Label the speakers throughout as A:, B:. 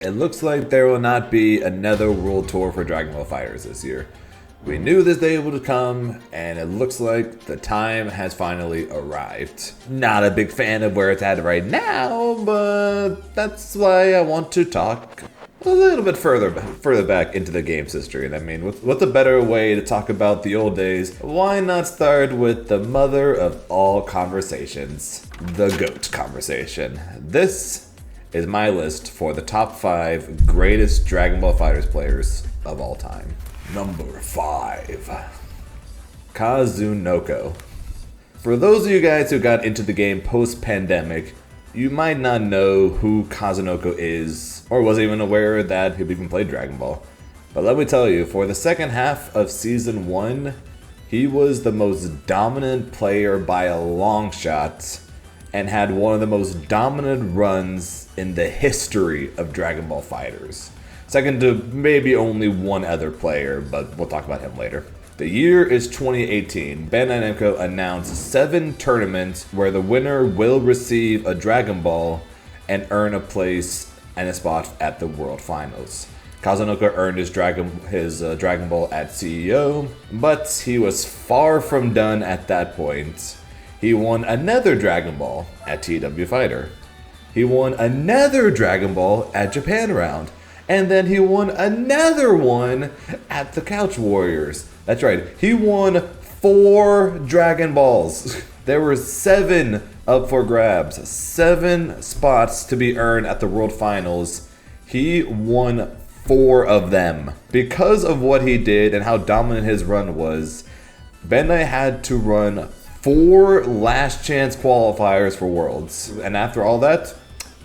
A: It looks like there will not be another World Tour for DragonBall FighterZ this year. We knew this day would come, and it looks like the time has finally arrived. Not a big fan of where it's at right now, but that's why I want to talk a little bit further back into the game's history. And I mean, what's a better way to talk about the old days? Why not start with the mother of all conversations, the GOAT conversation. This is my list for the top 5 greatest Dragon Ball FighterZ players of all time. Number 5, Kazunoko. For those of you guys who got into the game post-pandemic, you might not know who Kazunoko is, or wasn't even aware that he even played Dragon Ball. But let me tell you, for the second half of Season 1, he was the most dominant player by a long shot, and had one of the most dominant runs in the history of Dragon Ball FighterZ. Second to maybe only one other player, but we'll talk about him later. The year is 2018. Bandai Namco announced 7 tournaments where the winner will receive a Dragon Ball and earn a place and a spot at the World Finals. Kazunoko earned his Dragon Ball at CEO, but he was far from done at that point. He won another Dragon Ball at TW Fighter. He won another Dragon Ball at Japan Round. And then he won another one at the Couch Warriors. That's right, he won 4 Dragon Balls. There were 7 up for grabs. 7 spots to be earned at the World Finals. He won 4 of them. Because of what he did and how dominant his run was, Bandai had to run 4 last chance qualifiers for Worlds. And after all that,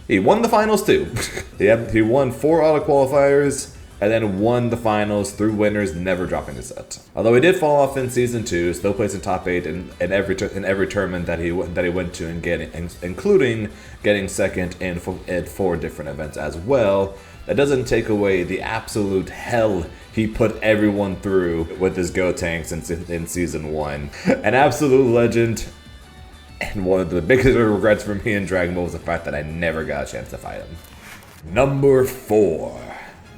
A: he won the finals too. He won 4 auto qualifiers and then won the finals through winners, never dropping a set. Although he did fall off in Season 2, still placing top 8 in every tournament that he went to, and including getting second in 4 different events as well. That doesn't take away the absolute hell he put everyone through with his Go Tanks in Season 1. An absolute legend, and one of the biggest regrets for me in Dragon Ball was the fact that I never got a chance to fight him. Number 4,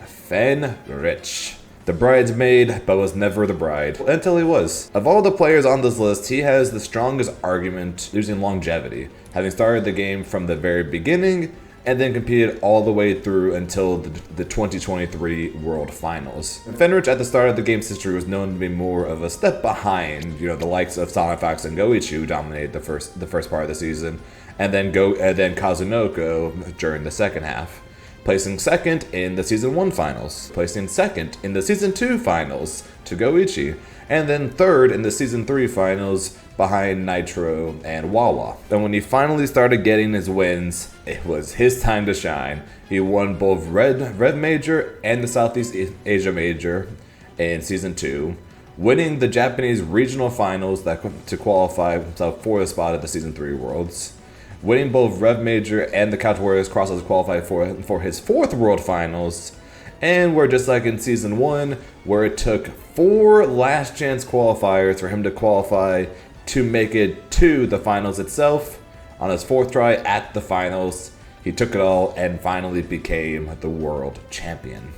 A: Fenritti. The bridesmaid, but was never the bride, until he was. Of all the players on this list, he has the strongest argument using longevity, having started the game from the very beginning, and then competed all the way through until the 2023 World Finals. Fenritti at the start of the game's history was known to be more of a step behind, the likes of ZaneFGC and Goichi, who dominated the first part of the season, and then Kazunoko during the second half. Placing second in the Season 1 Finals, placing second in the Season 2 Finals to Goichi, and then third in the Season 3 Finals behind Nitro and Wawa. Then when he finally started getting his wins, it was his time to shine. He won both Red Major and the Southeast Asia Major in Season 2, winning the Japanese regional finals to qualify himself for the spot at the Season 3 Worlds. Winning both Rev Major and the Couch Warriors crosses qualified for his 4th World Finals, and we're just like in Season 1, where it took 4 last chance qualifiers for him to qualify to make it to the finals itself. On his 4th try at the finals, he took it all and finally became the world champion.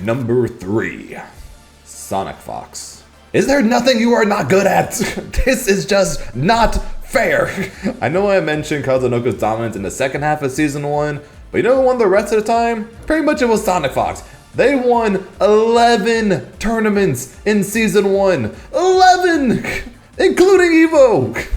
A: Number 3, Sonic Fox. Is there nothing you are not good at? This is just not fair. I know I mentioned Kazunoko's dominance in the second half of Season 1, but you know who won the rest of the time? Pretty much it was Sonic Fox. They won 11 tournaments in Season 1. 11! Including Evo!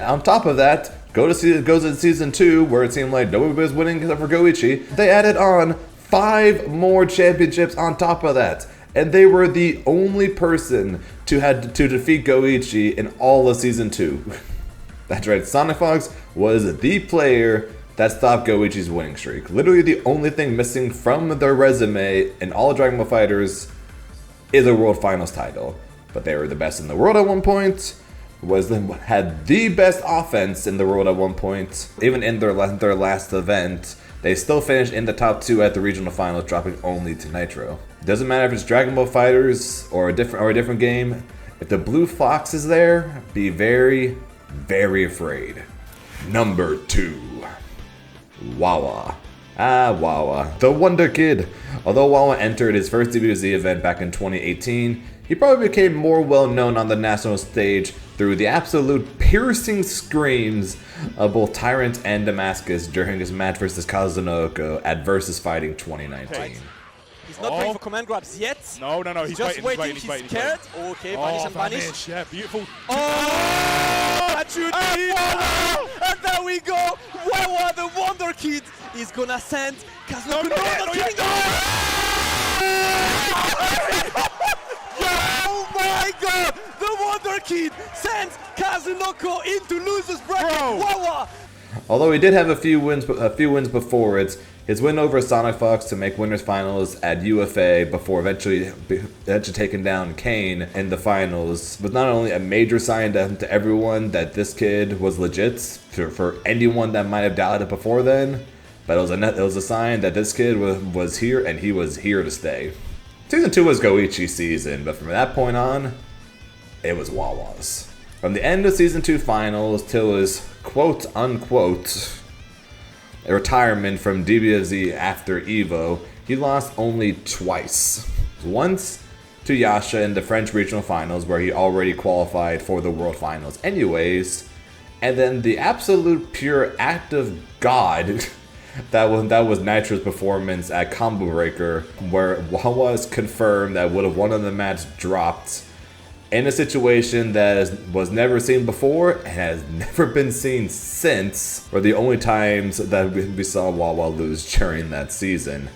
A: On top of that, goes to Season 2, where it seemed like nobody was winning except for Goichi. They added on 5 more championships on top of that. And they were the only person to defeat Goichi in all of Season 2. That's right, Sonic Fox was the player that stopped Goichi's winning streak. Literally the only thing missing from their resume in all Dragon Ball FighterZ is a World Finals title. But they were the best in the world at one point, had the best offense in the world at one point. Even in their last event, they still finished in the top 2 at the regional finals, dropping only to Nitro. Doesn't matter if it's Dragon Ball FighterZ or a different game. If the blue fox is there, be very, very afraid. Number 2, Wawa. Wawa, the Wonder Kid. Although Wawa entered his first DBFZ event back in 2018, he probably became more well known on the national stage through the absolute piercing screams of both Tyrant and Damascus during his match versus Kazunoko at Versus Fighting 2019.
B: He's not going for command grabs yet.
C: No, he's
B: just waiting. He's scared. Okay, vanish and vanish.
C: Yeah, beautiful.
B: Oh, and there we go. Wawa, the Wonder Kid, is gonna send Kazunoko. Oh my God! The Wonder Kid sends Kazunoko into losers bracket. Wawa.
A: Although he did have a few wins before it, his win over Sonic Fox to make winners finals at UFA before eventually taking down Kane in the finals was not only a major sign to everyone that this kid was legit for anyone that might have doubted it before then, but it was a sign that this kid was here and he was here to stay. Season 2 was Goichi's season, but from that point on, it was Wawa's. From the end of Season 2 finals till his quote-unquote retirement from DBFZ after EVO, he lost only twice. Once to Yasha in the French regional finals, where he already qualified for the world finals anyways, and then the absolute pure act of God that was Nitro's performance at Combo Breaker, where Wawa's confirmed that would have won the match dropped in a situation that was never seen before and has never been seen since, were the only times that we saw Wawa lose during that season.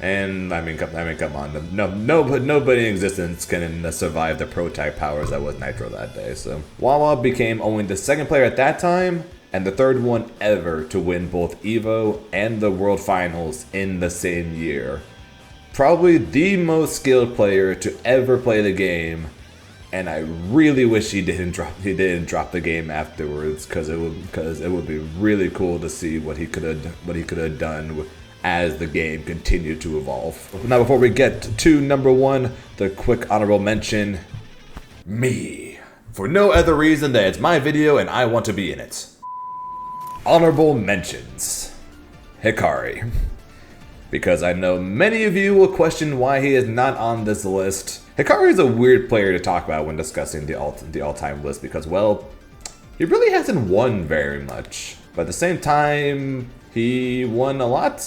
A: And I mean, come on, nobody in existence can survive the pro tag powers that was Nitro that day. So Wawa became only the second player at that time and the third one ever to win both EVO and the World Finals in the same year. Probably the most skilled player to ever play the game. And I really wish he didn't drop the game afterwards, because it would be really cool to see what he could have done as the game continued to evolve. Now, before we get to number 1, the quick honorable mention: me, for no other reason than it's my video and I want to be in it. Honorable mentions: Hikari, because I know many of you will question why he is not on this list. Hikari is a weird player to talk about when discussing the all-time list because, well, he really hasn't won very much. But at the same time, he won a lot.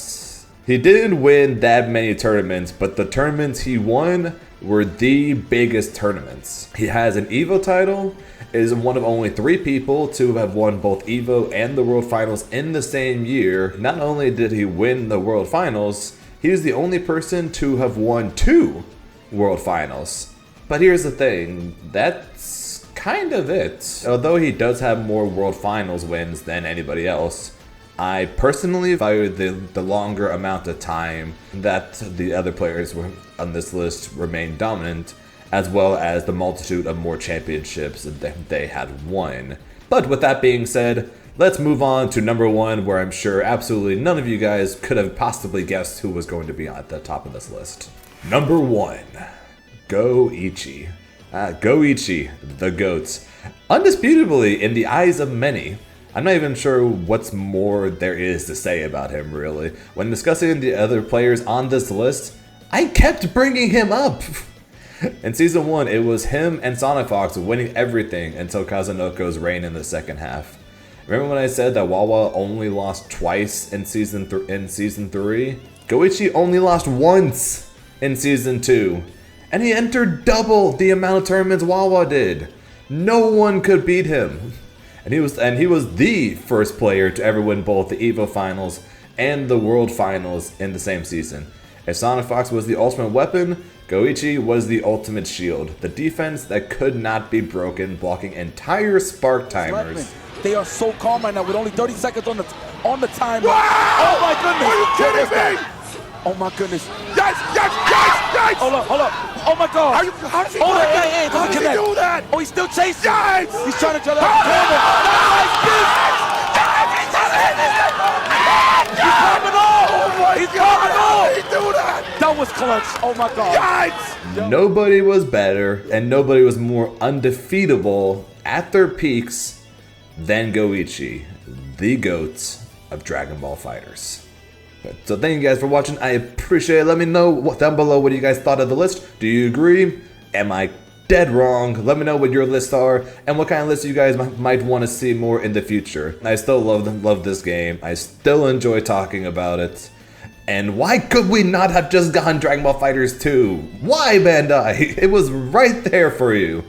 A: He didn't win that many tournaments, but the tournaments he won were the biggest tournaments. He has an EVO title, is one of only 3 people to have won both EVO and the World Finals in the same year. Not only did he win the World Finals, he is the only person to have won 2 World Finals. But here's the thing, that's kind of it. Although he does have more World Finals wins than anybody else, I personally value the longer amount of time that the other players were on this list remain dominant, as well as the multitude of more championships that they had won. But with that being said, let's move on to number 1, where I'm sure absolutely none of you guys could have possibly guessed who was going to be at the top of this list. Number 1, Goichi. Goichi, the GOATs. Undisputably, in the eyes of many, I'm not even sure what's more there is to say about him, really. When discussing the other players on this list, I kept bringing him up. In Season 1, it was him and Sonic Fox winning everything until Kazunoko's reign in the second half. Remember when I said that Wawa only lost twice in Season 3? Goichi only lost once in Season 2, and he entered double the amount of tournaments Wawa did. No one could beat him, and he was the first player to ever win both the EVO Finals and the World Finals in the same season. If Sonic Fox was the ultimate weapon, Goichi was the ultimate shield, the defense that could not be broken, blocking entire spark timers.
D: They are so calm right now with only 30 seconds on the timer.
C: Wow!
D: Oh my goodness!
C: Are you kidding me?
D: Oh my goodness!
C: Yes!
D: Hold up! Oh my God!
C: How does he
D: How
C: does he do that?
D: Oh, he's still chasing!
C: Yes!
D: He's trying to jump out the corner! He's coming off!
C: Oh my
D: He's
C: God!
D: coming
C: How
D: off!
C: did he do that?
D: That was clutch! Oh my God!
C: Yes!
A: Nobody was better, and nobody was more undefeatable at their peaks than Goichi, the GOAT of DragonBall FighterZ. So thank you guys for watching. I appreciate it. Let me know down below what you guys thought of the list. Do you agree? Am I dead wrong? Let me know what your lists are and what kind of lists you guys might want to see more in the future. I still love this game. I still enjoy talking about it. And why could we not have just gotten Dragon Ball FighterZ 2? Why, Bandai? It was right there for you.